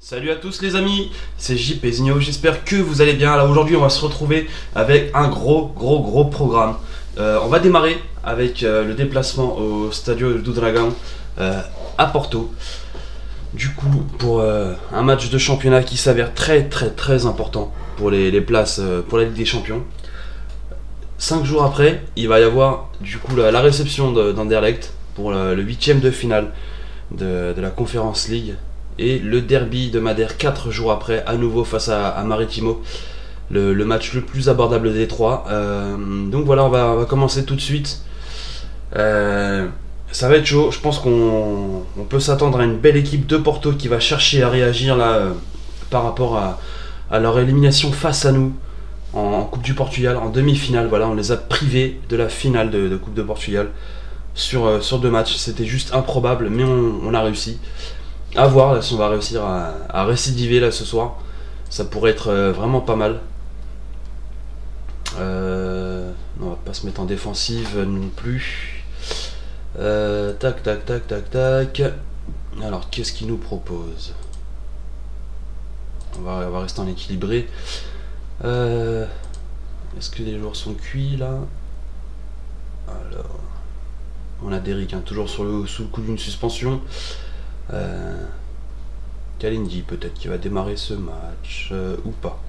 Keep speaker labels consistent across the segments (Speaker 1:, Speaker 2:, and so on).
Speaker 1: Salut à tous les amis, c'est JP Zigno, j'espère que vous allez bien. Là aujourd'hui on va se retrouver avec un gros programme. On va démarrer avec le déplacement au Stadio do Dragão à Porto. Du coup pour un match de championnat qui s'avère très important pour les places pour la Ligue des Champions. 5 jours après, il va y avoir du coup la réception d'Anderlecht pour le 8e de finale de la Conference League. Et le derby de Madère 4 jours après, à nouveau face à Maritimo, le match le plus abordable des trois. Donc voilà, on va commencer tout de suite. Ça va être chaud, je pense qu'on peut s'attendre à une belle équipe de Porto qui va chercher à réagir là par rapport à leur élimination face à nous en Coupe du Portugal, en demi-finale. Voilà, on les a privés de la finale de Coupe de Portugal sur 2 matchs. C'était juste improbable, mais on a réussi. À voir là, si on va réussir à récidiver là ce soir. Ça pourrait être vraiment pas mal. On va pas se mettre en défensive non plus. Tac. Alors qu'est-ce qu'il nous propose? On va rester en équilibré. Est-ce que les joueurs sont cuits là? Alors on a Derrick hein, toujours sous le coup d'une suspension. Kalindi peut-être qui va démarrer ce match ou pas.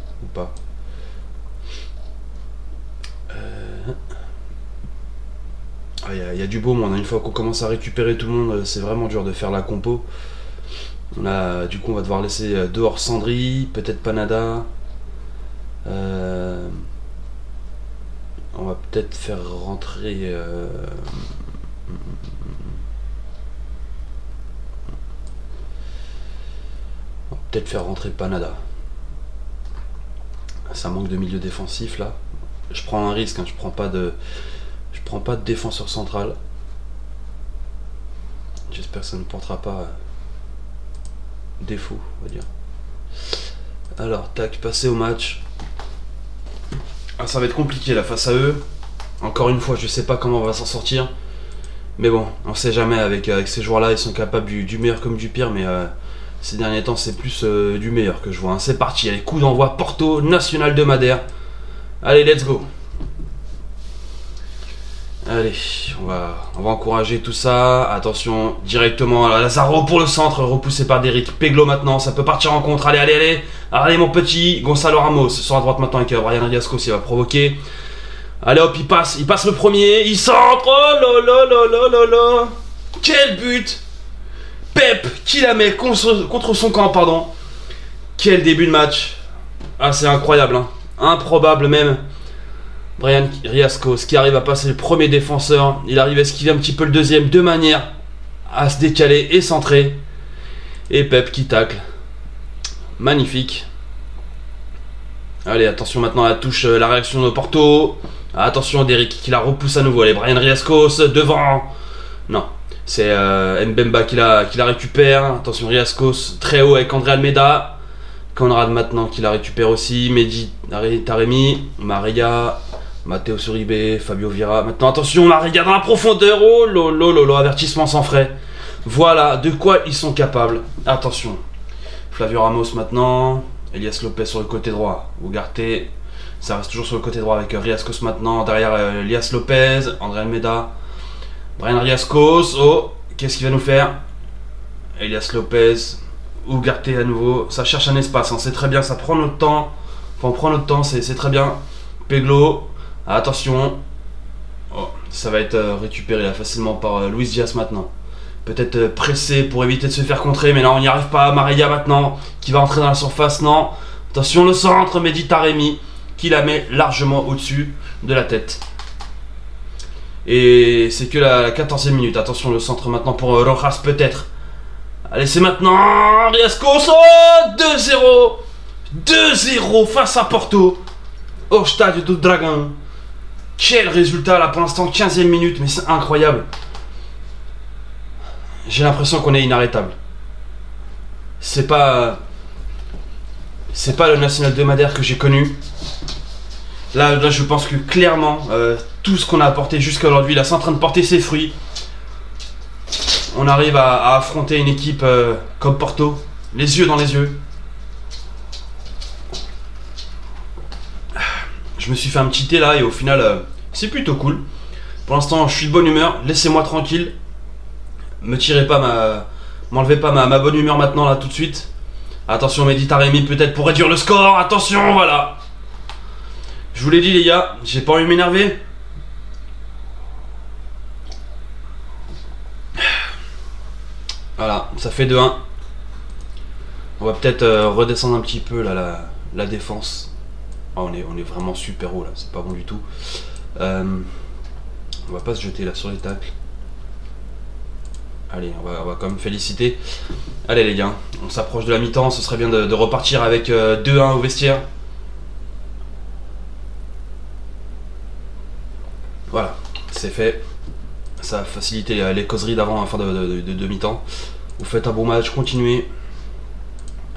Speaker 1: Il y a du beau monde, une fois qu'on commence à récupérer tout le monde, c'est vraiment dur de faire la compo. Du coup on va devoir laisser dehors Sandri, peut-être Panada. On va peut-être faire rentrer Panada. Ça manque de milieu défensif là. Je prends un risque, hein. Je prends pas de défenseur central. J'espère que ça ne portera pas défaut, on va dire. Alors, tac, passer au match. Ça va être compliqué là face à eux. Encore une fois, je sais pas comment on va s'en sortir. Mais bon, on sait jamais avec ces joueurs là, ils sont capables du meilleur comme du pire, mais ces derniers temps, c'est plus du meilleur que je vois. Hein. C'est parti, allez, coup d'envoi Porto, National de Madère. Allez, let's go. Allez, on va encourager tout ça. Attention, directement, Lazaro pour le centre, repoussé par Derrick. Peglo maintenant, ça peut partir en contre. Allez. Allez, mon petit. Gonzalo Ramos sur à droite maintenant avec Brian Riascos, il va provoquer. Allez hop, il passe le premier. Il centre. Oh là. Quel but! Pep qui la met contre son camp, pardon. Quel début de match. C'est incroyable, hein. Improbable même. Brian Riascos qui arrive à passer le premier défenseur. Il arrive à esquiver un petit peu le deuxième de manière à se décaler et centrer. Et Pep qui tacle. Magnifique. Allez, attention maintenant à la touche, la réaction de Porto. Attention Derrick qui la repousse à nouveau. Allez, Brian Riascos devant. Non. C'est Mbemba qui la récupère. Attention, Riascos très haut avec André Almeida. Conrad maintenant qui la récupère aussi. Mehdi Taremi. Maria. Matteo Uribe. Fabio Vieira. Maintenant, attention, Maria dans la profondeur. Oh lolo, avertissement sans frais. Voilà de quoi ils sont capables. Attention. Flavio Ramos maintenant. Elias Lopez sur le côté droit. Ugarte. Ça reste toujours sur le côté droit avec Riascos maintenant. Derrière Elias Lopez. André Almeida. Brian Riascos, qu'est-ce qu'il va nous faire? Elias Lopez, Ugarte à nouveau, ça cherche un espace, hein. C'est très bien, ça prend notre temps, on prend notre temps, c'est très bien. Peglo, attention, ça va être récupéré là, facilement par Luis Diaz maintenant. Peut-être pressé pour éviter de se faire contrer, mais non, on n'y arrive pas. Maria maintenant, qui va entrer dans la surface, non. Attention, le centre, Mehdi Taremi, qui la met largement au-dessus de la tête. Et c'est que la 14e minute. Attention, le centre maintenant pour Rojas peut-être. Allez, c'est maintenant. Riascos. 2-0. 2-0 face à Porto. Au Stadio do Dragão. Quel résultat là pour l'instant. 15e minute. Mais c'est incroyable. J'ai l'impression qu'on est inarrêtable. C'est pas le National de Madère que j'ai connu. Là, je pense que clairement, tout ce qu'on a apporté jusqu'à aujourd'hui, là, c'est en train de porter ses fruits. On arrive à affronter une équipe comme Porto, Les yeux dans les yeux. Je me suis fait un petit thé là et au final, c'est plutôt cool. Pour l'instant, je suis de bonne humeur. Laissez-moi tranquille. M'enlevez pas ma bonne humeur maintenant là tout de suite. Attention, Mehdi Taremi peut-être pour réduire le score. Attention, voilà. Je vous l'ai dit les gars, j'ai pas envie de m'énerver. Voilà, ça fait 2-1. On va peut-être redescendre un petit peu là, la défense. Oh, on est vraiment super haut là, c'est pas bon du tout. On va pas se jeter là sur les tacles. Allez, on va quand même féliciter. Allez les gars, on s'approche de la mi-temps, ce serait bien de repartir avec 2-1 au vestiaire. Voilà, c'est fait. Ça a facilité les causeries d'avant, fin de mi-temps. Vous faites un bon match, continuez.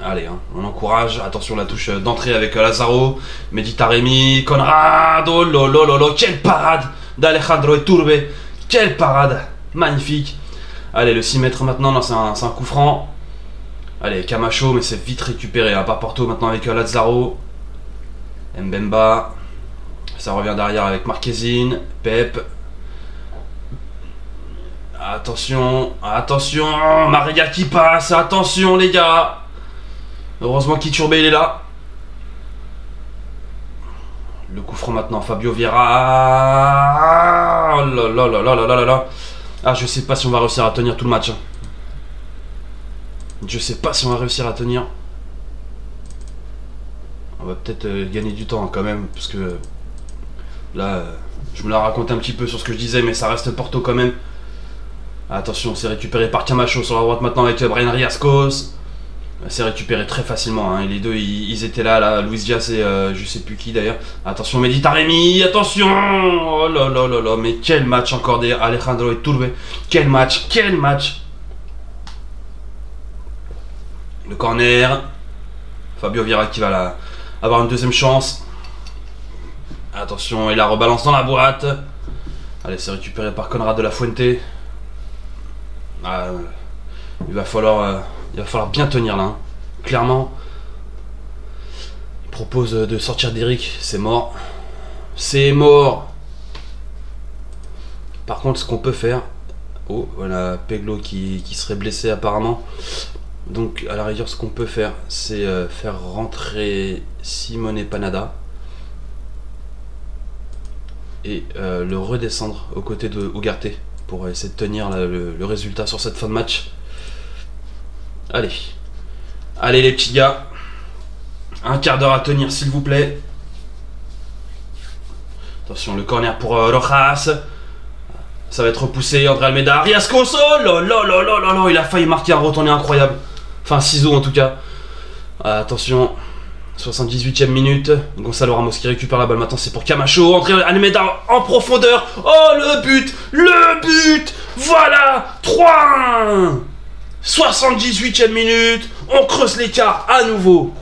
Speaker 1: Allez, hein, on encourage. Attention la touche d'entrée avec Lazaro. Mehdi Taremi, Conrado, lolo, quelle parade d'Alejandro Iturbe. Quelle parade, magnifique. Allez, le 6 mètres maintenant, c'est un coup franc. Allez, Camacho, mais c'est vite récupéré hein, par Porto maintenant avec Lazaro. Mbemba. Ça revient derrière avec Marquezine. Pep. Attention, attention. Maria qui passe. Attention les gars. Heureusement qu'Iturbe il est là. Le coup franc maintenant, Fabio Vieira. Oh là là là là là là là. Ah, je sais pas si on va réussir à tenir tout le match. Hein. Je sais pas si on va réussir à tenir. On va peut-être gagner du temps hein, quand même. Parce que là, je me la raconte un petit peu sur ce que je disais. Mais ça reste Porto quand même. Attention, c'est récupéré par Camacho sur la droite maintenant avec Bryan Riascos. C'est récupéré très facilement. Hein. Et les deux, ils étaient là. Luis Diaz et je sais plus qui d'ailleurs. Attention, Mehdi Taremi. Attention. Oh là là là là. Mais quel match encore d'Alejandro Iturbe. Quel match. Quel match. Le corner. Fabio Vieira qui va avoir une deuxième chance. Attention, il la rebalance dans la boîte. Allez, c'est récupéré par Conrad de la Fuente. Ah, il va falloir bien tenir là. Hein. Clairement. Il propose de sortir d'Eric. C'est mort. C'est mort. Par contre, ce qu'on peut faire. Oh, voilà Peglo qui serait blessé apparemment. Donc, à la rigueur, ce qu'on peut faire, c'est faire rentrer Simone Panada. Et le redescendre aux côtés de Ugarte. Pour essayer de tenir le résultat sur cette fin de match. Allez. Allez les petits gars. Un quart d'heure à tenir s'il vous plaît. Attention le corner pour Rojas. Ça va être repoussé. André Almeida. Riascos. Oh là là là là là là. Il a failli marquer un retourné incroyable. Enfin ciseaux en tout cas. Attention. 78e minute. Gonzalo Ramos qui récupère la balle. Maintenant c'est pour Camacho. André Almeida en profondeur. Oh le but. Le but. Voilà. 3-1. 78e minute. On creuse l'écart à nouveau.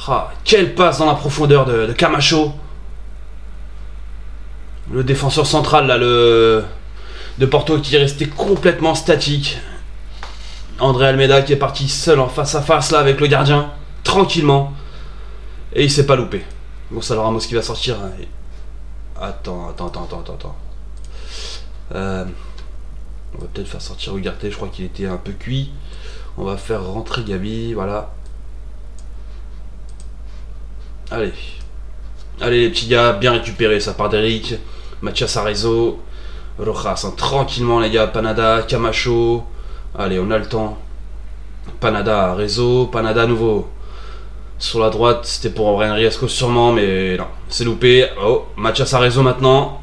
Speaker 1: Ah, quelle passe dans la profondeur de Camacho. Le défenseur central là, de Porto qui est resté complètement statique. André Almeida qui est parti seul en face à face là avec le gardien, tranquillement. Et il s'est pas loupé. Gonzalo Ramos qui va sortir. Attends. On va peut-être faire sortir Ugarte, je crois qu'il était un peu cuit. On va faire rentrer Gabi, voilà. Allez. Allez les petits gars, bien récupéré, ça part d'Eric. Mathias Arezzo. Rojas, hein, tranquillement les gars. Panada, Camacho. Allez, on a le temps. Panada, Arezzo. Panada à nouveau. Sur la droite, c'était pour Bryan Riascos sûrement, mais non, c'est loupé. Oh, Mathias Arezzo maintenant.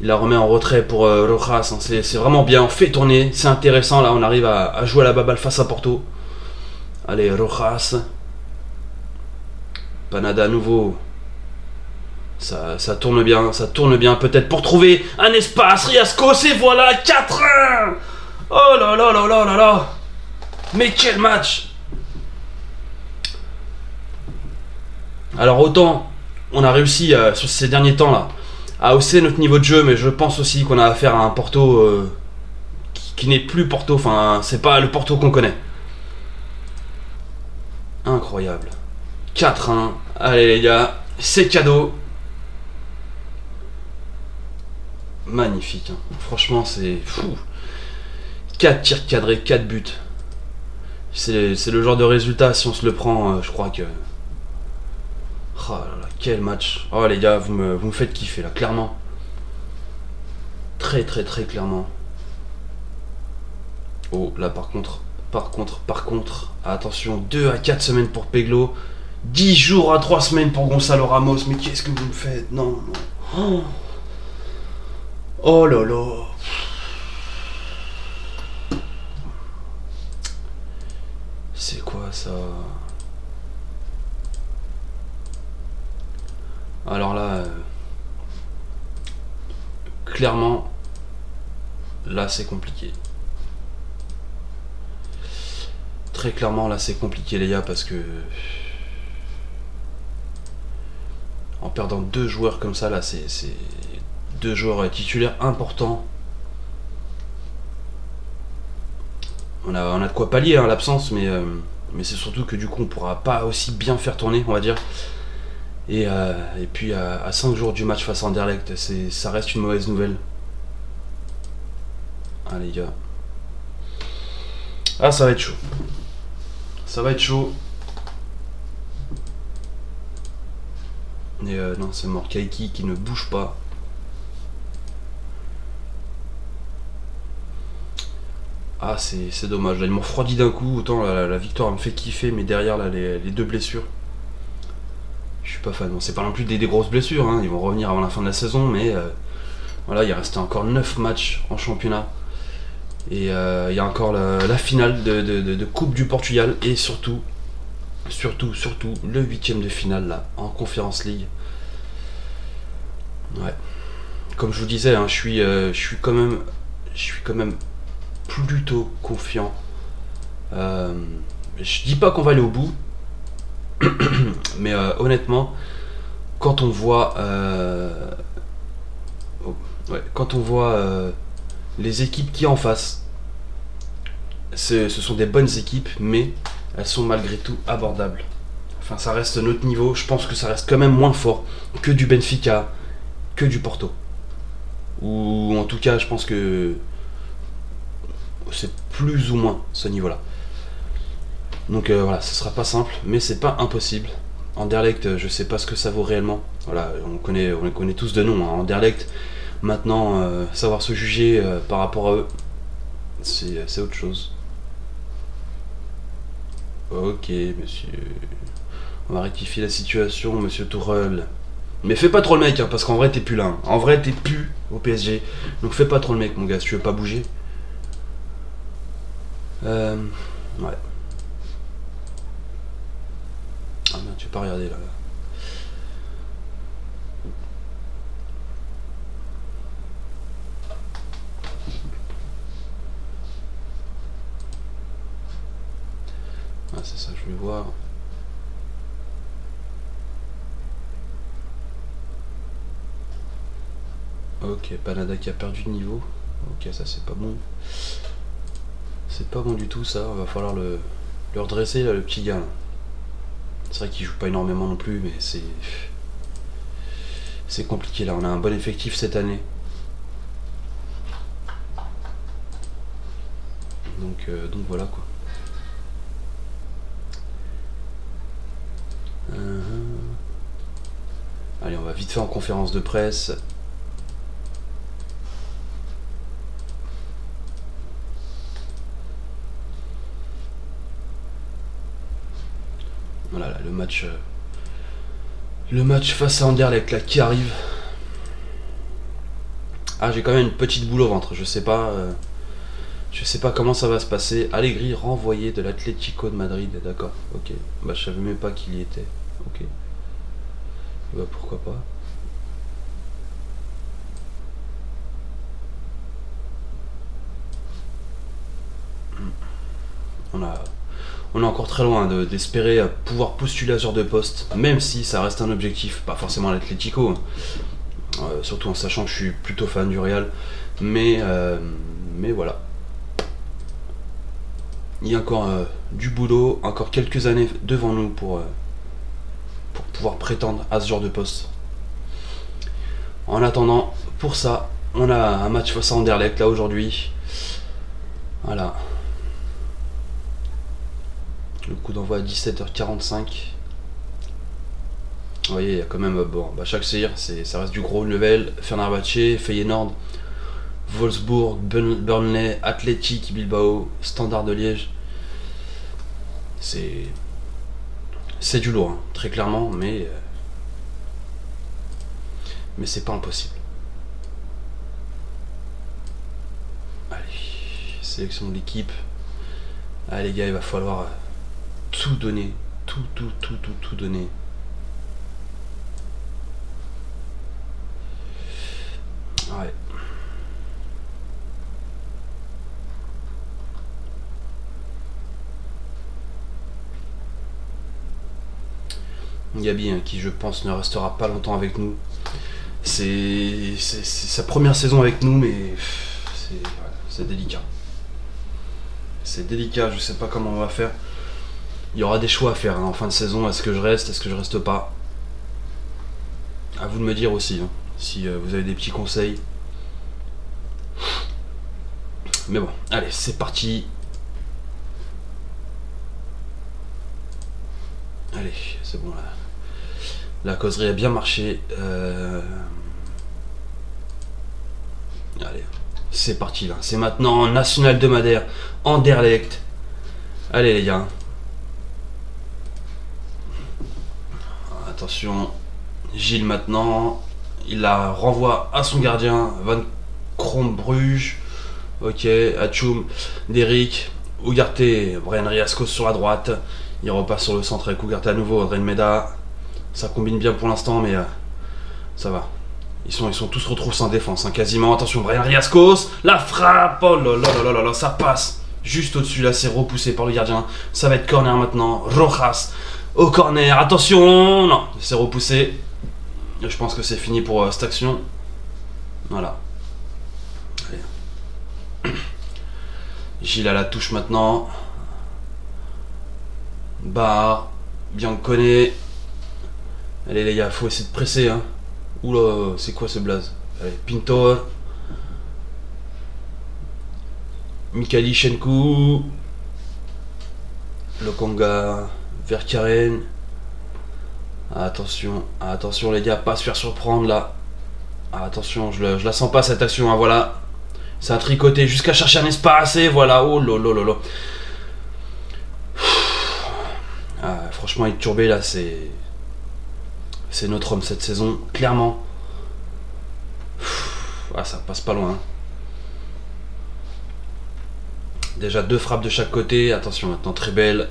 Speaker 1: Il la remet en retrait pour Rojas. Hein. C'est vraiment bien, on fait tourner. C'est intéressant, là, on arrive à jouer à la baballe face à Porto. Allez, Rojas. Panada à nouveau. Ça tourne bien, peut-être pour trouver un espace. Riascos, et voilà, 4-1. Oh là là là là là là. Mais quel match. Alors autant on a réussi sur ces derniers temps là à hausser notre niveau de jeu, mais je pense aussi qu'on a affaire à un Porto qui n'est plus Porto, enfin c'est pas le Porto qu'on connaît. Incroyable. 4-1, allez les gars, c'est cadeau. Magnifique, hein. Franchement c'est fou. 4 tirs cadrés, 4 buts. C'est le genre de résultat, si on se le prend, je crois que... Oh là là, quel match. Oh les gars, vous me faites kiffer là, clairement. Très clairement. Oh là par contre, attention, 2 à 4 semaines pour Peglo. 10 jours à 3 semaines pour Gonçalo Ramos. Mais qu'est-ce que vous me faites? Non, non. Oh là là. C'est quoi ça? Alors là, clairement, là c'est compliqué. Très clairement, là c'est compliqué les gars, parce que en perdant 2 joueurs comme ça, là c'est 2 joueurs titulaires importants. On a de quoi pallier hein, l'absence, mais c'est surtout que du coup on pourra pas aussi bien faire tourner, on va dire. Et puis à 5 jours du match face à Anderlecht, ça reste une mauvaise nouvelle. Ah les gars. Ah ça va être chaud. Ça va être chaud. Et non, c'est mort. Kaiki qui ne bouge pas. Ah c'est dommage. Là ils m'ont refroidi d'un coup. Autant la victoire me fait kiffer, mais derrière là les 2 blessures. Je suis pas fan. Bon, c'est pas non plus des grosses blessures. Hein. Ils vont revenir avant la fin de la saison, mais voilà, il restait encore 9 matchs en championnat. Et il y a encore la finale de Coupe du Portugal. Et surtout, le 8ème de finale là, en Conference League. Ouais. Comme je vous disais, hein, je suis quand même plutôt confiant. Je dis pas qu'on va aller au bout. Mais honnêtement, quand on voit les équipes qui en face, ce sont des bonnes équipes, mais elles sont malgré tout abordables. Enfin, ça reste notre niveau. Je pense que ça reste quand même moins fort que du Benfica, que du Porto. Ou en tout cas, je pense que c'est plus ou moins ce niveau-là. Donc voilà, ce sera pas simple, mais c'est pas impossible. Anderlecht, je sais pas ce que ça vaut réellement. Voilà, on connaît tous de nom. Hein. Anderlecht, maintenant, savoir se juger par rapport à eux, c'est autre chose. Ok, monsieur. On va rectifier la situation, monsieur Tourelle. Mais fais pas trop le mec, hein, parce qu'en vrai, t'es plus là. Hein. En vrai, t'es plus au PSG. Donc fais pas trop le mec, mon gars, si tu veux pas bouger. Ouais. Ah merde, tu peux pas regarder là. Ah c'est ça, je vais voir. Ok, Panada qui a perdu de niveau. Ok, ça c'est pas bon. C'est pas bon du tout ça, va falloir le redresser là, le petit gars. Là. C'est vrai qu'il joue pas énormément non plus, mais c'est compliqué là. On a un bon effectif cette année. Donc voilà quoi. Allez, on va vite faire en conférence de presse. Voilà, là, le match face à Anderlecht là qui arrive. Ah, j'ai quand même une petite boule au ventre. Je sais pas comment ça va se passer. Allegri renvoyé de l'Atlético de Madrid. D'accord. Ok. Bah je savais même pas qu'il y était. Ok. Bah pourquoi pas. On est encore très loin d'espérer pouvoir postuler à ce genre de poste, même si ça reste un objectif, pas forcément à l'Atlético, surtout en sachant que je suis plutôt fan du Real, mais voilà. Il y a encore du boulot, encore quelques années devant nous pour pouvoir prétendre à ce genre de poste. En attendant, pour ça, on a un match face à Anderlecht là aujourd'hui. Voilà. Le coup d'envoi à 17h45. Vous voyez, il y a quand même bon, chaque série, ça reste du gros level. Fenerbahçe, Feyenoord, Wolfsburg, Burnley, Athletic Bilbao, Standard de Liège. C'est du lourd, hein, très clairement, mais c'est pas impossible. Allez, sélection de l'équipe. Allez les gars, il va falloir tout donner, tout donner. Ouais. Gabi, hein, qui je pense ne restera pas longtemps avec nous. C'est sa première saison avec nous, mais c'est délicat. C'est délicat, je sais pas comment on va faire. Il y aura des choix à faire hein, en fin de saison. Est-ce que je reste, est-ce que je reste pas? À vous de me dire aussi, hein, si vous avez des petits conseils. Mais bon, allez, c'est parti. Allez, c'est bon là. La causerie a bien marché. Allez, c'est parti là. C'est maintenant National de Madère, Anderlecht. Allez les gars. Attention, Gilles maintenant. Il la renvoie à son gardien, Van Krombruge. Ok, Atchoum, Derrick, Ugarte, Brian Riascos sur la droite. Il repasse sur le centre avec Ugarte à nouveau, Adrien Meda. Ça combine bien pour l'instant, mais ça va. Ils sont tous retrouvés sans défense, hein, quasiment. Attention, Brian Riascos, la frappe. Oh là là là là là, ça passe juste au-dessus. Là, c'est repoussé par le gardien. Ça va être corner maintenant. Rojas au corner. Attention, non, c'est repoussé. Je pense que c'est fini pour cette action. Voilà. Allez. Gilles à la touche maintenant. Barre. Biancone. Allez les gars, faut essayer de presser hein. Oula, c'est quoi ce blaze? Allez, Pintor. Mikhaili Shenkou. Lokonga. Verkaren. Attention, attention les gars, pas se faire surprendre là. Attention, je la sens pas cette action, hein, voilà. C'est un tricoté jusqu'à chercher un espace et voilà. Oh lolo lolo. Ah, franchement, Iturbé là, c'est notre homme cette saison, clairement. Ah, ça passe pas loin. Hein. Déjà 2 frappes de chaque côté. Attention maintenant, très belle.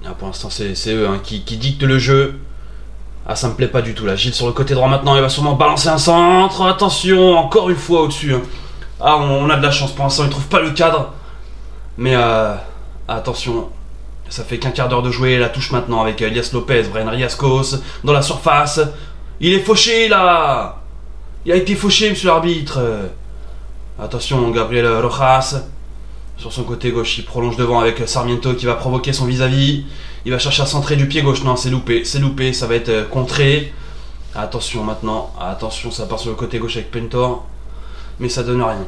Speaker 1: Ah, pour l'instant, c'est eux hein, qui dictent le jeu. Ah, ça me plaît pas du tout là. Gilles sur le côté droit maintenant, il va sûrement balancer un centre. Attention, encore une fois au-dessus. Hein. Ah, on a de la chance pour l'instant, il trouve pas le cadre. Mais attention. Ça fait qu'un quart d'heure de jouer, la touche maintenant avec Elias Lopez, Brian Riascos dans la surface. Il est fauché là. Il a été fauché monsieur l'arbitre. Attention Gabriel Rojas. Sur son côté gauche, il prolonge devant avec Sarmiento qui va provoquer son vis-à-vis. Il va chercher à centrer du pied gauche. Non, c'est loupé, ça va être contré. Attention maintenant, attention, ça part sur le côté gauche avec Pentor. Mais ça donne rien.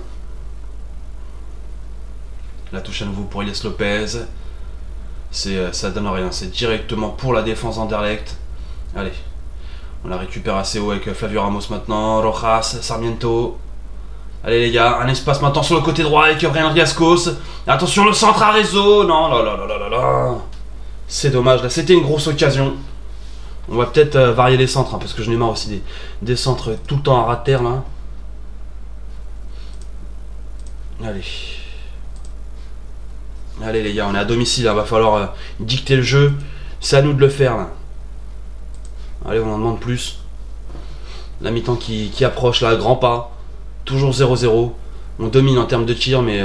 Speaker 1: La touche à nouveau pour Elias Lopez. Ça donne rien, c'est directement pour la défense d'Anderlecht. Allez, on la récupère assez haut avec Flavio Ramos maintenant, Rojas, Sarmiento. Allez les gars, un espace maintenant sur le côté droit avec Brian Riascos. Attention le centre à réseau. Non, là là là là là là. C'est dommage, là c'était une grosse occasion. On va peut-être varier les centres, hein, parce que je n'ai marre aussi des centres tout le temps à ras de terre là. Allez. Allez les gars, on est à domicile, il va falloir dicter le jeu. C'est à nous de le faire là. Allez, on en demande plus. La mi-temps qui approche là, grand pas. Toujours 0-0. On domine en termes de tir, mais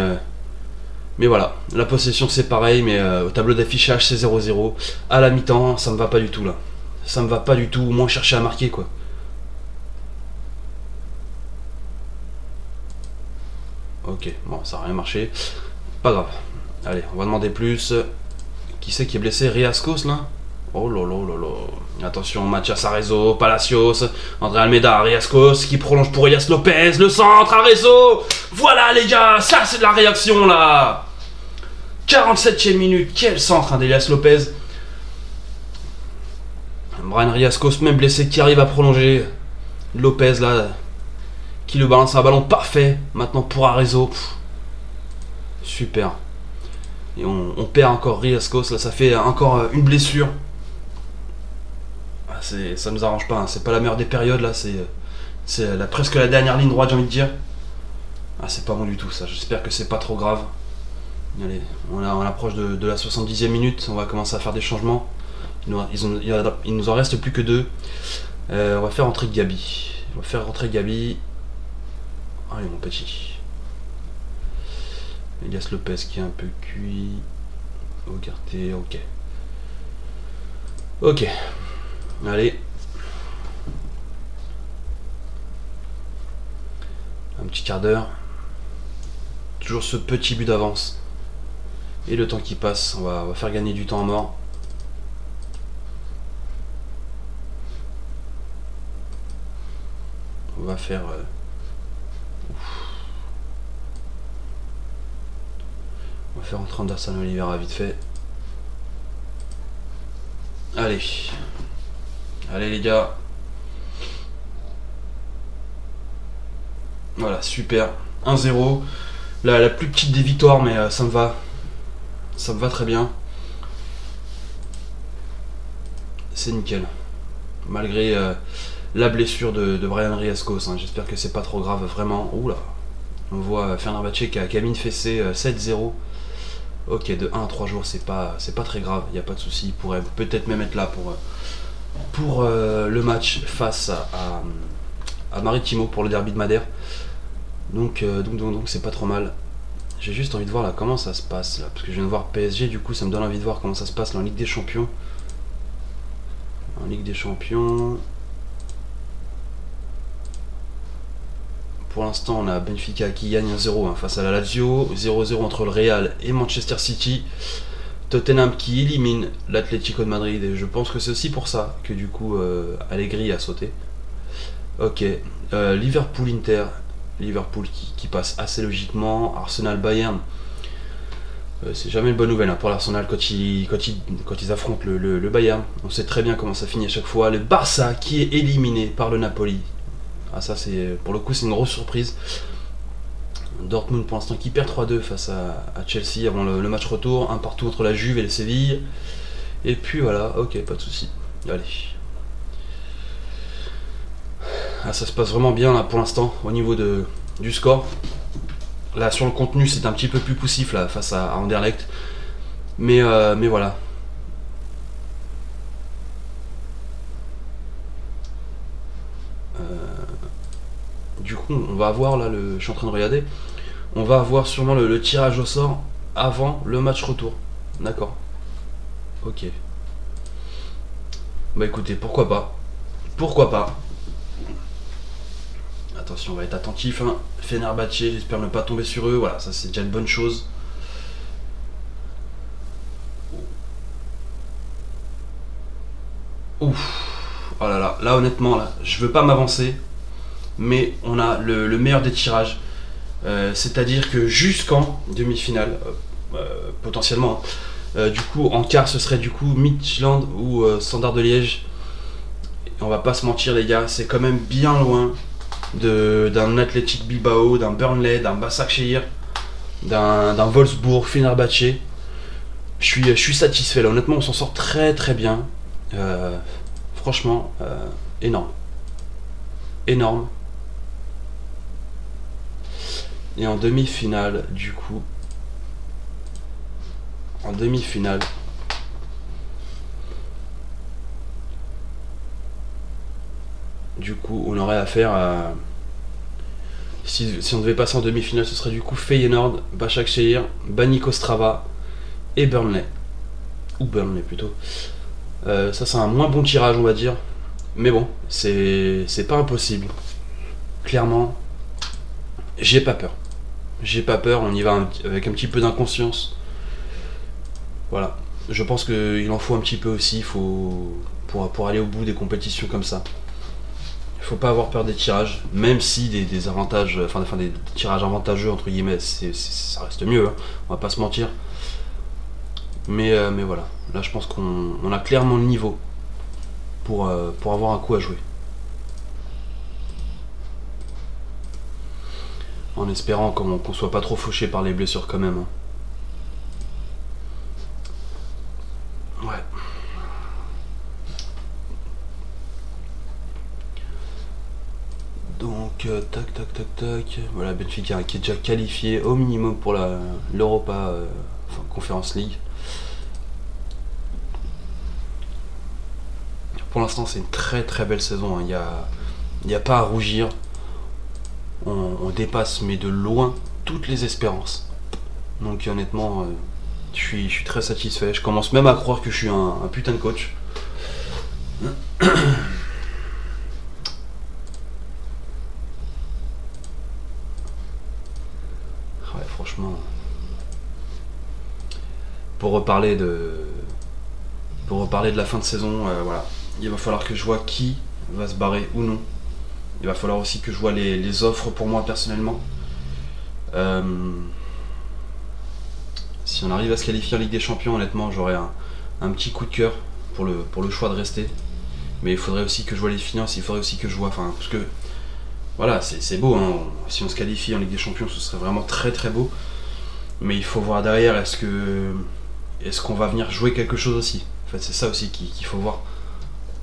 Speaker 1: voilà. La possession c'est pareil, mais au tableau d'affichage c'est 0-0. À la mi-temps, ça me va pas du tout là. Ça me va pas du tout, au moins chercher à marquer quoi. Ok, bon, ça n'a rien marché. Pas grave. Allez, on va demander plus. Qui c'est qui est blessé? Riascos là? Oh là là là là. Attention, Mathias Arezzo, Palacios, André Almeida, Riascos qui prolonge pour Elias Lopez, le centre, Arezzo. Voilà les gars, ça c'est de la réaction là. 47e minute, quel centre d'Elias Lopez. Brian Riascos, même blessé, qui arrive à prolonger. Lopez là, qui le balance un ballon parfait. Maintenant pour Arezzo. Super. Et on perd encore Riascos, là ça fait encore une blessure. Ah, ça nous arrange pas, hein. C'est pas la meilleure des périodes là, c'est presque la dernière ligne droite j'ai envie de dire. Ah c'est pas bon du tout ça, j'espère que c'est pas trop grave. Allez, on approche de la 70e minute, on va commencer à faire des changements. Il nous en reste plus que 2. On va faire rentrer Gabi. Allez mon petit. Elias Lopez qui est un peu cuit. Ogarté, ok. Ok. Allez. Un petit quart d'heure. Toujours ce petit but d'avance. Et le temps qui passe, on va faire gagner du temps à mort. On va faire... On va faire entrer Anderson Oliveira vite fait. Allez. Allez les gars. Voilà, super. 1-0. La plus petite des victoires, mais ça me va. Ça me va très bien. C'est nickel. Malgré la blessure de Brian Riascos. Hein. J'espère que c'est pas trop grave, vraiment. Oula. On voit Fenerbahçe qui a mis une fessée 7-0. Ok, de 1 à 3 jours, c'est pas très grave, il n'y a pas de souci. Il pourrait peut-être même être là pour le match face à Maritimo pour le derby de Madère. Donc c'est pas trop mal. J'ai juste envie de voir là comment ça se passe là, parce que je viens de voir PSG, du coup ça me donne envie de voir comment ça se passe là, en Ligue des Champions. En Ligue des Champions. Pour l'instant, on a Benfica qui gagne 1-0 face à la Lazio, 0-0 entre le Real et Manchester City. Tottenham qui élimine l'Atlético de Madrid, et je pense que c'est aussi pour ça que du coup Allegri a sauté. Ok, Liverpool-Inter, Liverpool qui passe assez logiquement. Arsenal-Bayern, c'est jamais une bonne nouvelle hein, pour l'Arsenal quand ils affrontent le Bayern. On sait très bien comment ça finit à chaque fois. Le Barça qui est éliminé par le Napoli. Ah ça c'est pour le coup c'est une grosse surprise. Dortmund pour l'instant qui perd 3-2 face à Chelsea avant le match retour, un partout entre la Juve et le Séville. Et puis voilà, ok, pas de souci. Allez. Ah, ça se passe vraiment bien là pour l'instant au niveau du score. Là sur le contenu c'est un petit peu plus poussif là face à Anderlecht. Mais voilà. Du coup, on va avoir là, je suis en train de regarder, on va avoir sûrement le tirage au sort avant le match retour. D'accord. Ok. Bah écoutez, pourquoi pas. Pourquoi pas. Attention, on va être attentif. Hein. Fenerbahçe, j'espère ne pas tomber sur eux. Voilà, ça c'est déjà une bonne chose. Ouf. Oh là là, là honnêtement, là, je veux pas m'avancer. Mais on a le meilleur des tirages. C'est-à-dire que jusqu'en demi-finale, potentiellement, du coup en quart ce serait du coup Midtjylland ou Standard de Liège. Et on va pas se mentir les gars, c'est quand même bien loin d'un Athletic Bilbao, d'un Burnley, d'un Başakşehir, d'un Wolfsburg, Fenerbahçe. Je suis satisfait là, honnêtement on s'en sort très très bien. Franchement, énorme. Énorme. Et en demi-finale, du coup, on aurait affaire à... Si on devait passer en demi-finale, ce serait du coup Feyenoord, Başakşehir, Baník Ostrava et Burnley. Ou Burnley plutôt. Ça c'est un moins bon tirage on va dire. Mais bon, c'est pas impossible. Clairement, j'ai pas peur. J'ai pas peur, on y va avec un petit peu d'inconscience. Voilà. Je pense qu'il en faut un petit peu aussi pour aller au bout des compétitions comme ça. Il faut pas avoir peur des tirages, même si des avantages, enfin des tirages avantageux entre guillemets, ça reste mieux, hein, on va pas se mentir. Mais voilà, là je pense qu'on a clairement le niveau pour avoir un coup à jouer. En espérant qu'on soit pas trop fauché par les blessures quand même. Hein. Ouais. Donc tac tac tac tac. Voilà, Benfica qui est déjà qualifié au minimum pour l'Europa Conference League. Pour l'instant c'est une très très belle saison, hein. Il n'y a pas à rougir. On dépasse mais de loin toutes les espérances. Donc honnêtement, je suis très satisfait. Je commence même à croire que je suis un putain de coach. Ouais, franchement. Pour reparler de la fin de saison, voilà. Il va falloir que je vois qui va se barrer ou non. Il va falloir aussi que je vois les offres pour moi personnellement. Si on arrive à se qualifier en Ligue des Champions, honnêtement, j'aurais un petit coup de cœur pour le choix de rester. Mais il faudrait aussi que je vois les finances, il faudrait aussi que je vois... Enfin, parce que, voilà, c'est beau, hein. Si on se qualifie en Ligue des Champions, ce serait vraiment très très beau. Mais il faut voir derrière, est-ce qu'on va venir jouer quelque chose aussi. En fait, c'est ça aussi qu'il faut voir.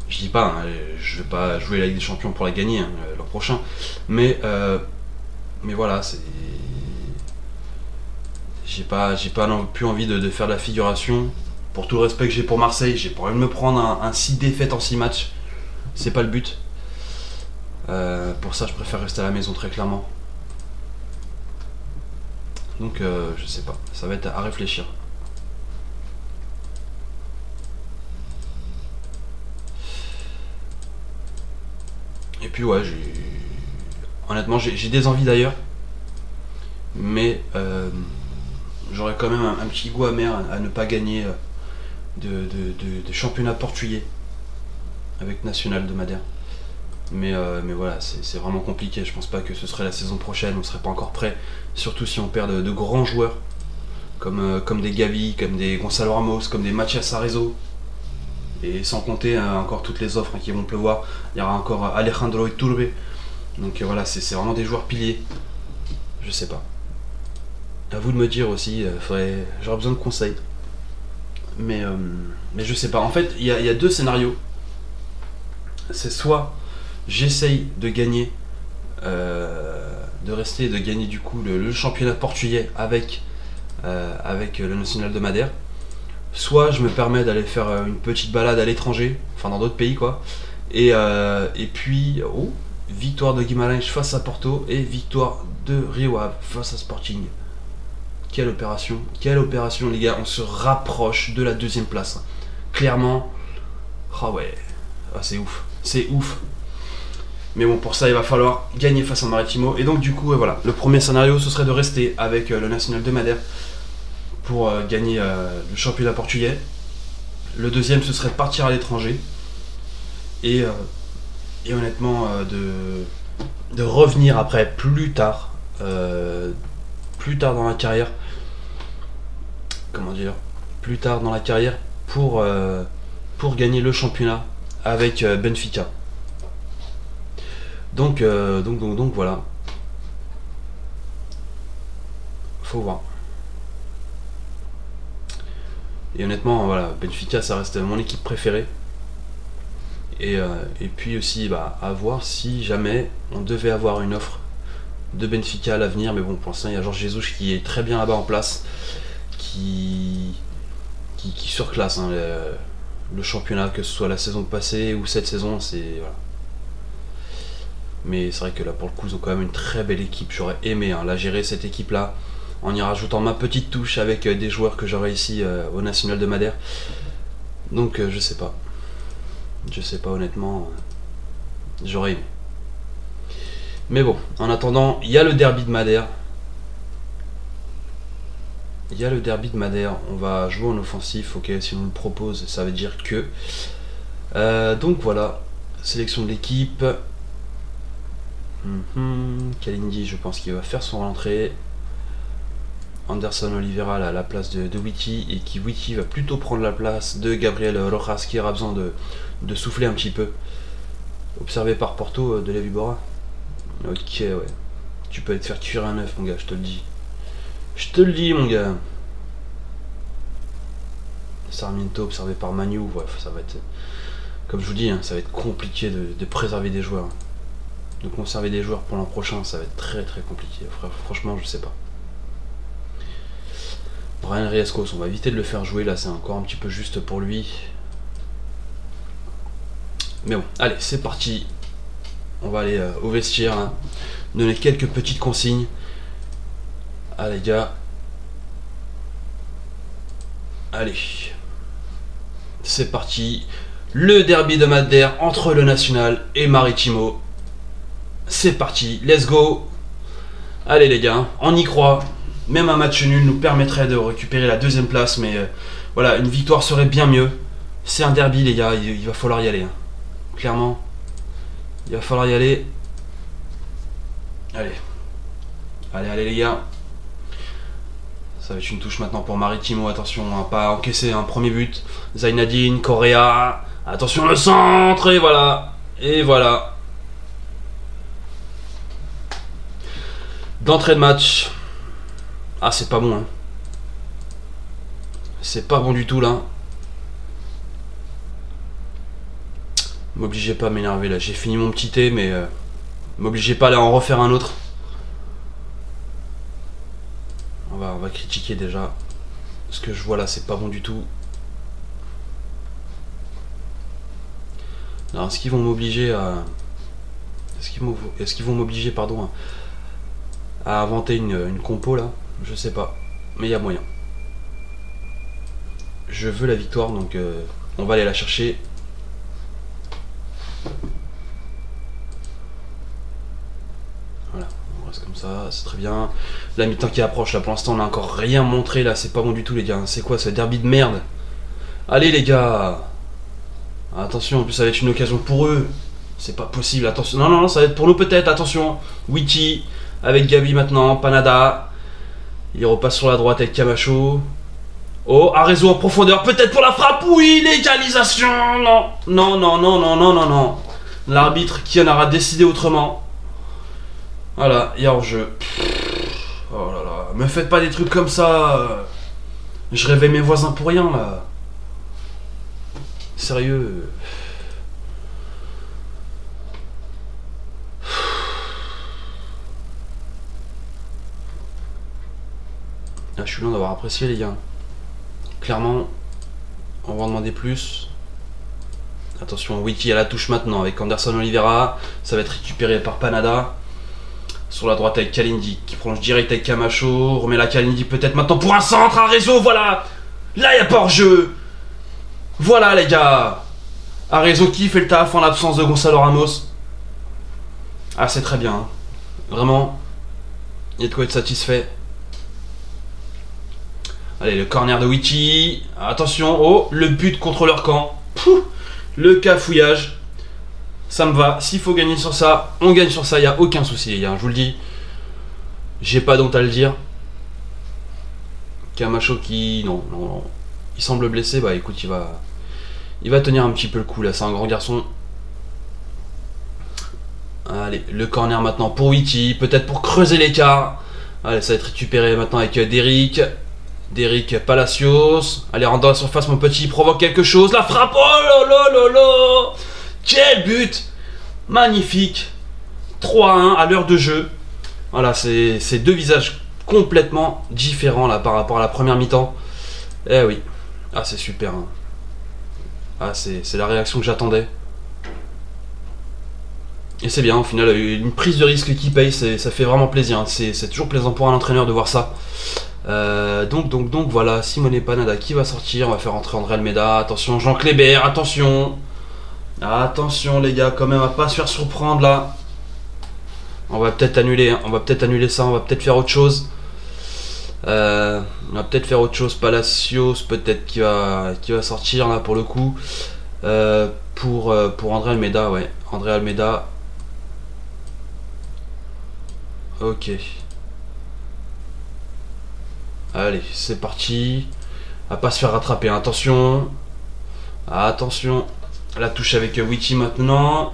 Speaker 1: Je dis pas, hein, je vais pas jouer la Ligue des Champions pour la gagner hein, l'an prochain, mais voilà, j'ai pas plus envie de faire de la figuration. Pour tout le respect que j'ai pour Marseille, j'ai pas envie de me prendre un 6 défaites en 6 matchs. C'est pas le but. Pour ça, je préfère rester à la maison très clairement. Donc, je sais pas, ça va être à réfléchir. Et puis ouais, honnêtement j'ai des envies d'ailleurs, mais j'aurais quand même un petit goût amer à ne pas gagner de championnat portugais avec Nacional de Madère. Mais voilà, c'est vraiment compliqué, je pense pas que ce serait la saison prochaine, on serait pas encore prêt, surtout si on perd de grands joueurs comme des Gavi, comme des Gonçalo Ramos, comme des Mathias Arezzo. Et sans compter encore toutes les offres qui vont pleuvoir. Il y aura encore Alejandro Iturbe. Donc voilà, c'est vraiment des joueurs piliers. Je sais pas. À vous de me dire aussi, j'aurais besoin de conseils. Mais je sais pas. En fait, il y a deux scénarios. C'est soit j'essaye de gagner, de rester et de gagner du coup le championnat portugais avec le Nacional de Madère. Soit je me permets d'aller faire une petite balade à l'étranger, enfin dans d'autres pays quoi. Et puis, victoire de Guimarães face à Porto et victoire de Rio Ave face à Sporting. Quelle opération les gars, on se rapproche de la deuxième place. Clairement, ouais, c'est ouf. Mais bon, pour ça il va falloir gagner face à Maritimo. Et donc du coup, voilà, le premier scénario ce serait de rester avec le Nacional de Madère pour gagner le championnat portugais. Le deuxième ce serait de partir à l'étranger et honnêtement de revenir après plus tard dans la carrière, pour gagner le championnat avec Benfica. Donc voilà, faut voir. Et honnêtement, voilà, Benfica, ça reste mon équipe préférée. Et puis aussi, à voir si jamais on devait avoir une offre de Benfica à l'avenir. Mais bon, pour l'instant, il y a Jorge Jesus qui est très bien là-bas en place, qui surclasse hein, le championnat, que ce soit la saison passée ou cette saison. Voilà. Mais c'est vrai que là, pour le coup, ils ont quand même une très belle équipe. J'aurais aimé la gérer cette équipe-là, en y rajoutant ma petite touche avec des joueurs que j'aurais ici au Nacional de Madère. Donc je sais pas honnêtement, j'aurais aimé. Mais bon, en attendant, il y a le derby de Madère Il y a le derby de Madère. On va jouer en offensif, ok, si on le propose, ça veut dire que. Donc voilà, sélection de l'équipe. Kalindi, je pense qu'il va faire son rentrée. Anderson Oliveira à la place de Witty, et qui Witty va plutôt prendre la place de Gabriel Rojas qui aura besoin de souffler un petit peu. Observé par Porto de Lévibora. Ok, ouais. Tu peux aller te faire cuire un œuf, mon gars, je te le dis. Je te le dis, mon gars. Sarmiento observé par Manu, ouais, ça va être. Comme je vous dis, hein, ça va être compliqué de préserver des joueurs. De conserver des joueurs pour l'an prochain, ça va être très très compliqué. Franchement, je sais pas. Brian Riescos, on va éviter de le faire jouer, là c'est encore un petit peu juste pour lui. Mais bon, allez, c'est parti. On va aller au vestiaire, hein. Donner quelques petites consignes. Allez les gars. Allez. C'est parti. Le derby de Madère entre le National et Maritimo. C'est parti, let's go. Allez les gars, on y croit. Même un match nul nous permettrait de récupérer la deuxième place, mais voilà, une victoire serait bien mieux. C'est un derby les gars, il va falloir y aller. Hein. Clairement, il va falloir y aller. Allez. Allez les gars. Ça va être une touche maintenant pour Maritimo, attention à pas encaisser un premier but. Zainadine, Correa, attention le centre, et voilà. Et voilà. D'entrée de match. Ah, c'est pas bon, hein. C'est pas bon du tout, là. M'obligez pas à m'énerver, là. J'ai fini mon petit thé, mais m'obligez pas à en refaire un autre. On va critiquer déjà. Ce que je vois là, c'est pas bon du tout. Alors, est-ce qu'ils vont m'obliger à... Est-ce qu'ils vont m'obliger, pardon, à inventer une compo, là? Je sais pas, mais il y a moyen. Je veux la victoire, donc on va aller la chercher. Voilà, on reste comme ça, c'est très bien. La mi-temps qui approche, là pour l'instant on n'a encore rien montré, là c'est pas bon du tout les gars. C'est quoi ce derby de merde? Allez les gars. Attention, en plus ça va être une occasion pour eux. C'est pas possible, attention. Non, non, non, ça va être pour nous peut-être, attention. Witty, avec Gabi maintenant, Panada. Il repasse sur la droite avec Camacho. Oh, Arezzo en profondeur, peut-être pour la frappe. Oui, l'égalisation. Non, non, non, non, non, non, non, non. L'arbitre qui en aura décidé autrement. Voilà, il y a hors-jeu. Oh là là, me faites pas des trucs comme ça. Je rêvais mes voisins pour rien là. Sérieux. Ah, je suis loin d'avoir apprécié les gars. Clairement, on va en demander plus. Attention, Witty à la touche maintenant avec Anderson Oliveira. Ça va être récupéré par Panada. Sur la droite avec Kalindi qui prolonge direct avec Camacho. Remet la Kalindi peut-être maintenant pour un centre, un réseau, voilà. Là, il n'y a pas hors-jeu. Voilà les gars. Arezzo qui fait le taf en l'absence de Gonzalo Ramos. Ah, c'est très bien. Hein. Vraiment, il y a de quoi être satisfait. Allez, le corner de Witty. Attention, oh, le but contre leur camp. Pouh, le cafouillage. Ça me va. S'il faut gagner sur ça, on gagne sur ça. Il n'y a aucun souci, les gars. Je vous le dis. J'ai pas d'honte à le dire. Camacho qui... Non, non, non. Il semble blessé. Bah écoute, il va tenir un petit peu le coup là. C'est un grand garçon. Allez, le corner maintenant pour Witty. Peut-être pour creuser l'écart. Allez, ça va être récupéré maintenant avec Derrick. Derrick Palacios. Allez, rentre dans la surface, mon petit. Provoque quelque chose. La frappe. Oh là là là là. Quel but. Magnifique. 3-1 à l'heure de jeu. Voilà, c'est deux visages complètement différents là par rapport à la première mi-temps. Eh oui. Ah, c'est super. Hein. Ah, c'est la réaction que j'attendais. Et c'est bien, au final, une prise de risque qui paye, ça fait vraiment plaisir. Hein. C'est toujours plaisant pour un entraîneur de voir ça. Donc voilà, Simone Panada qui va sortir. On va faire entrer André Almeida. Attention, Jean Kléber, attention. Attention les gars, quand même, à pas se faire surprendre là. On va peut-être annuler, hein. On va peut-être annuler ça, on va peut-être faire autre chose. On va peut-être faire autre chose. Palacios, peut-être qui va sortir là pour le coup. Pour André Almeida, ouais. André Almeida. Ok. Allez, c'est parti. On va pas se faire rattraper. Attention. Attention. La touche avec Witty maintenant.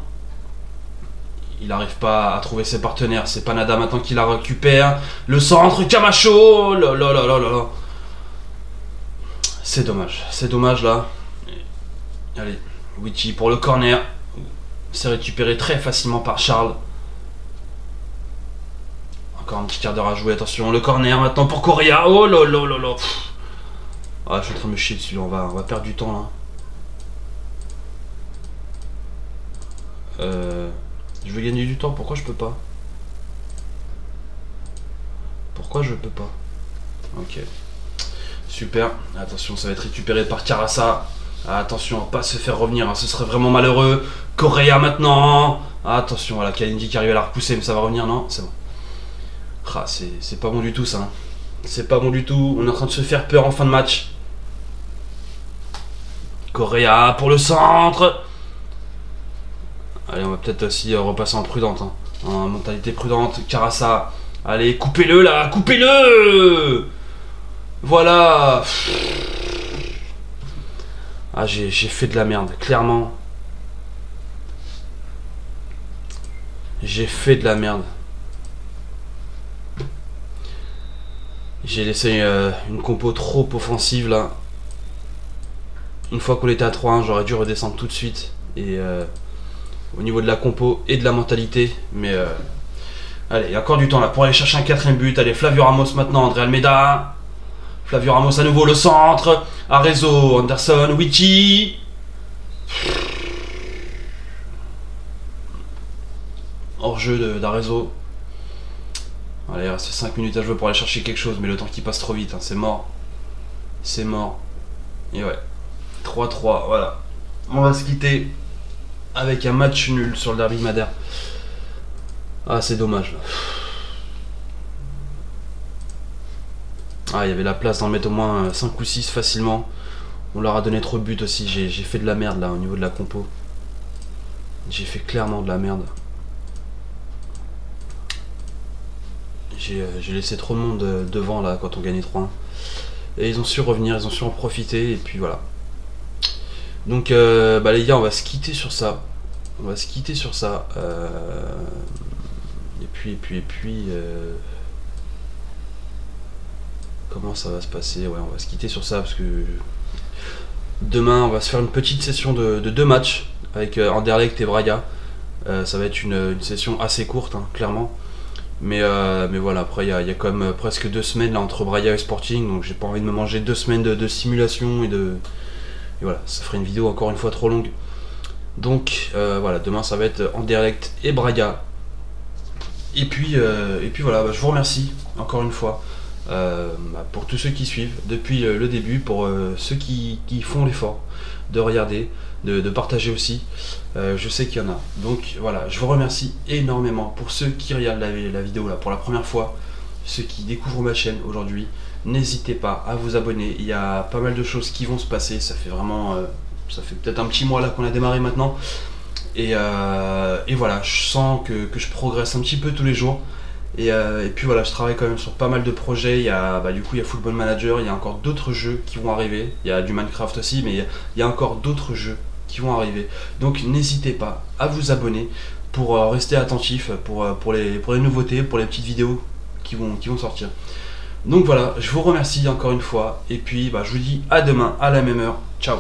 Speaker 1: Il n'arrive pas à trouver ses partenaires. C'est Panada maintenant qui la récupère. Le centre, Camacho. Là là là là là. C'est dommage. C'est dommage là. Allez, Witty pour le corner. C'est récupéré très facilement par Charles. Encore un petit quart d'heure à jouer. Attention, le corner maintenant pour Correa. Oh là là là là. Ah, je suis en train de me chier dessus. On va perdre du temps là. Je veux gagner du temps, pourquoi je peux pas? Pourquoi je peux pas? Ok. Super. Attention, ça va être récupéré par Carassa. Attention à pas se faire revenir, hein. Ce serait vraiment malheureux. Correa maintenant. Attention, voilà, Kalindi qui arrive à la repousser, mais ça va revenir, non? C'est bon. Ah, c'est pas bon du tout ça. Hein. C'est pas bon du tout. On est en train de se faire peur en fin de match. Correa pour le centre. Allez, on va peut-être aussi repasser en prudente. Hein. En mentalité prudente. Carassa. Allez, coupez-le là. Coupez-le. Voilà. Ah, j'ai fait de la merde. Clairement. J'ai fait de la merde. J'ai laissé une compo trop offensive là. Une fois qu'on était à 3-1, j'aurais dû redescendre tout de suite. Et au niveau de la compo et de la mentalité. Mais allez, il y a encore du temps là pour aller chercher un 4ème but. Allez, Flavio Ramos maintenant, André Almeida. Flavio Ramos à nouveau, le centre. Arezzo, Anderson, Witty. Hors-jeu d'Arezzo. Allez, il reste 5 minutes à jouer pour aller chercher quelque chose, mais le temps qui passe trop vite, hein, c'est mort. C'est mort. Et ouais. 3-3, voilà. On va se quitter avec un match nul sur le derby de Madère. Ah, c'est dommage là. Ah, il y avait la place d'en mettre au moins 5 ou 6 facilement. On leur a donné trop de buts aussi. J'ai fait de la merde là au niveau de la compo. J'ai fait clairement de la merde. J'ai laissé trop de monde devant là quand on gagnait 3-1. Et ils ont su revenir, ils ont su en profiter et puis voilà. Donc les gars, on va se quitter sur ça. On va se quitter sur ça. Et puis comment ça va se passer? Ouais, on va se quitter sur ça parce que demain on va se faire une petite session de 2 matchs avec Anderlecht et Braga. Ça va être une session assez courte, hein, clairement. Mais voilà, après il y a quand même presque 2 semaines là, entre Braga et Sporting, donc j'ai pas envie de me manger 2 semaines de simulation et voilà, ça ferait une vidéo encore une fois trop longue. Donc voilà, demain ça va être Anderlecht et Braga. Et puis voilà, je vous remercie encore une fois pour tous ceux qui suivent depuis le début, pour ceux qui font l'effort de regarder, de partager aussi. Je sais qu'il y en a. Donc voilà, je vous remercie énormément pour ceux qui regardent la vidéo là pour la première fois, ceux qui découvrent ma chaîne aujourd'hui. N'hésitez pas à vous abonner, il y a pas mal de choses qui vont se passer. Ça fait vraiment, ça fait peut-être un petit mois là qu'on a démarré maintenant. Et voilà, je sens que je progresse un petit peu tous les jours. Et puis voilà, je travaille quand même sur pas mal de projets. Il y a, du coup, il y a Football Manager, il y a encore d'autres jeux qui vont arriver. Il y a du Minecraft aussi, mais il y a encore d'autres jeux qui vont arriver. Donc n'hésitez pas à vous abonner pour rester attentif pour les nouveautés, pour les petites vidéos qui vont sortir. Donc voilà, je vous remercie encore une fois. Et puis je vous dis à demain à la même heure. Ciao.